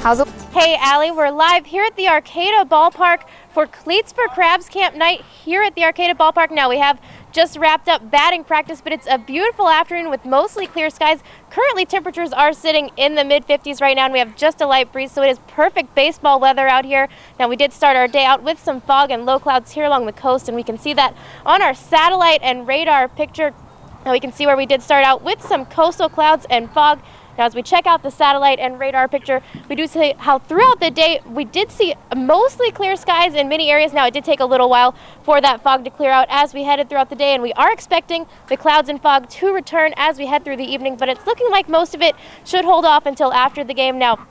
How's it? Hey, Allie, we're live here at the Arcata Ballpark for Cleats for Crabs Camp Night here at the Arcata Ballpark. Now, we have just wrapped up batting practice, but it's a beautiful afternoon with mostly clear skies. Currently, temperatures are sitting in the mid-50s right now, and we have just a light breeze, so it is perfect baseball weather out here. Now, we did start our day out with some fog and low clouds here along the coast, and we can see that on our satellite and radar picture. Now, we can see where we did start out with some coastal clouds and fog. Now, as we check out the satellite and radar picture, we do see how throughout the day we did see mostly clear skies in many areas. Now, it did take a little while for that fog to clear out as we headed throughout the day, and we are expecting the clouds and fog to return as we head through the evening, but it's looking like most of it should hold off until after the game. Now,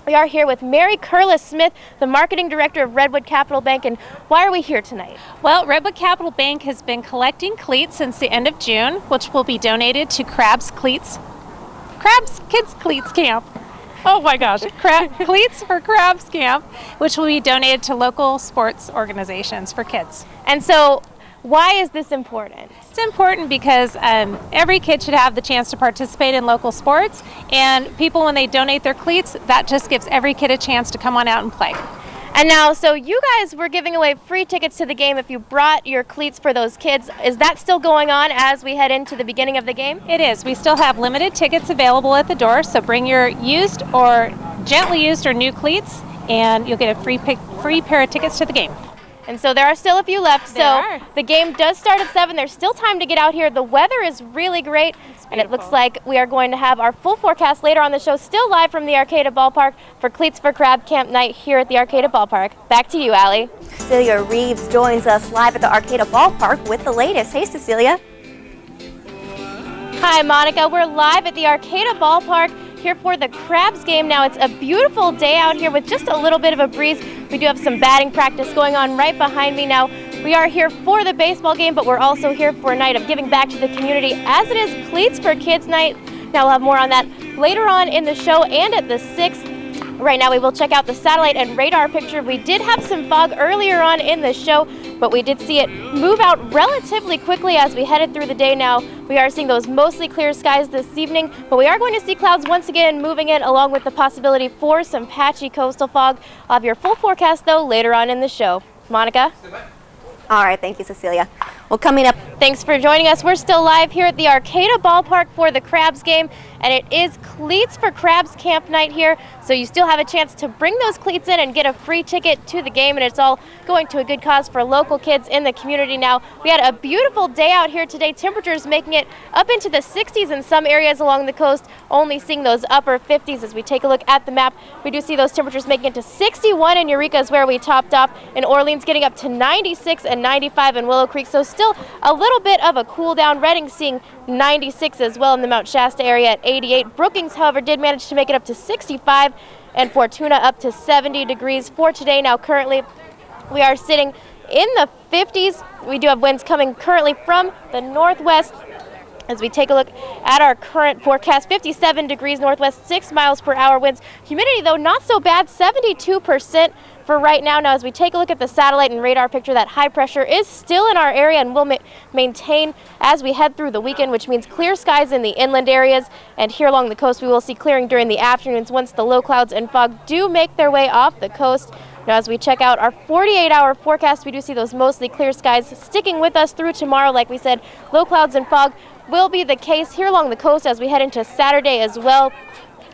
we are here with Mary Curlis-Smith, the marketing director of Redwood Capital Bank, and why are we here tonight? Well, Redwood Capital Bank has been collecting cleats since the end of June, which will be donated to Crabs Kids Cleats Camp. Oh my gosh, Cleats for Crabs Camp, which will be donated to local sports organizations for kids. And so, why is this important? It's important because every kid should have the chance to participate in local sports, and people, when they donate their cleats, that just gives every kid a chance to come on out and play. And now, so you guys were giving away free tickets to the game if you brought your cleats for those kids. Is that still going on as we head into the beginning of the game? It is. We still have limited tickets available at the door, so bring your used or gently used or new cleats, and you'll get a free pair of tickets to the game. And so there are still a few left. The game does start at 7. There's still time to get out here. The weather is really great, and it looks like we are going to have our full forecast later on the show, still live from the Arcata Ballpark for Cleats for Crab Camp Night here at the Arcata Ballpark. Back to you, Allie. Cecilia Reeves joins us live at the Arcata Ballpark with the latest. Hey, Cecilia. Hi, Monica. We're live at the Arcata Ballpark here for the Crabs game. Now, it's a beautiful day out here with just a little bit of a breeze. We do have some batting practice going on right behind me now. We are here for the baseball game, but we're also here for a night of giving back to the community as it is Cleats for Kids Night. Now, we'll have more on that later on in the show and at the 6th. Right now, we will check out the satellite and radar picture. We did have some fog earlier on in the show, but we did see it move out relatively quickly as we headed through the day. Now, we are seeing those mostly clear skies this evening, but we are going to see clouds once again moving in, along with the possibility for some patchy coastal fog. I'll have your full forecast, though, later on in the show. Monica? All right, thank you, Cecilia. Well, coming up, thanks for joining us. We're still live here at the Arcata Ballpark for the Crabs game, and it is Cleats for Crabs Camp Night here, so you still have a chance to bring those cleats in and get a free ticket to the game, and it's all going to a good cause for local kids in the community. Now, we had a beautiful day out here today, temperatures making it up into the 60s in some areas along the coast, only seeing those upper 50s. As we take a look at the map, we do see those temperatures making it to 61 in Eureka is where we topped off, in Orleans getting up to 96 and 95 in Willow Creek, so still a little bit of a cool down. Redding seeing 96 as well in the Mount Shasta area at 88. Brookings, however, did manage to make it up to 65, and Fortuna up to 70 degrees for today. Now, currently, we are sitting in the 50s. We do have winds coming currently from the northwest. As we take a look at our current forecast, 57 degrees northwest, 6 miles per hour winds. Humidity, though, not so bad, 72% for right now. Now, as we take a look at the satellite and radar picture, that high pressure is still in our area and will maintain as we head through the weekend, which means clear skies in the inland areas. And here along the coast, we will see clearing during the afternoons once the low clouds and fog do make their way off the coast. Now, as we check out our 48-hour forecast, we do see those mostly clear skies sticking with us through tomorrow. Like we said, low clouds and fog will be the case here along the coast as we head into Saturday as well.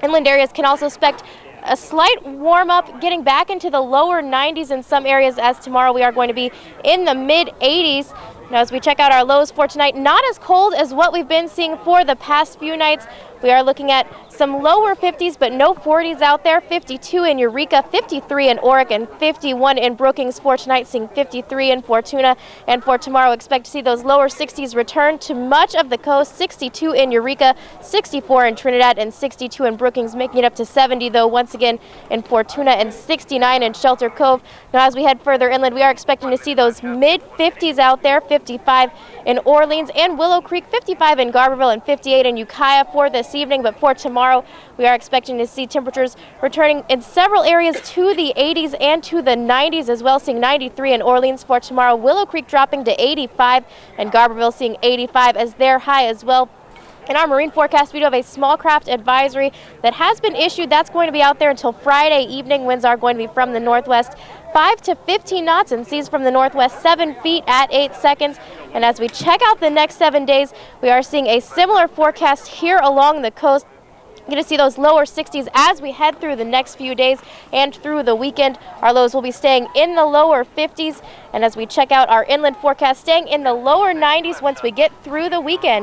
Inland areas can also expect a slight warm-up, getting back into the lower 90s in some areas, as tomorrow we are going to be in the mid-80s. Now, as we check out our lows for tonight, not as cold as what we've been seeing for the past few nights. We are looking at some lower 50s, but no 40s out there. 52 in Eureka, 53 in Oric, and 51 in Brookings for tonight, seeing 53 in Fortuna. And for tomorrow, expect to see those lower 60s return to much of the coast. 62 in Eureka, 64 in Trinidad, and 62 in Brookings, making it up to 70, though, once again in Fortuna, and 69 in Shelter Cove. Now, as we head further inland, we are expecting to see those mid-50s out there. 55 in Orleans and Willow Creek, 55 in Garberville, and 58 in Ukiah for this evening. But for tomorrow, we are expecting to see temperatures returning in several areas to the 80s and to the 90s as well, seeing 93 in Orleans for tomorrow. Willow Creek dropping to 85, and Garberville seeing 85 as their high as well. In our marine forecast, we do have a small craft advisory that has been issued. That's going to be out there until Friday evening. Winds are going to be from the northwest 5 to 15 knots and seas from the northwest 7 feet at 8 seconds. And as we check out the next 7 days, we are seeing a similar forecast here along the coast. You're going to see those lower 60s as we head through the next few days and through the weekend. Our lows will be staying in the lower 50s. And as we check out our inland forecast, staying in the lower 90s once we get through the weekend.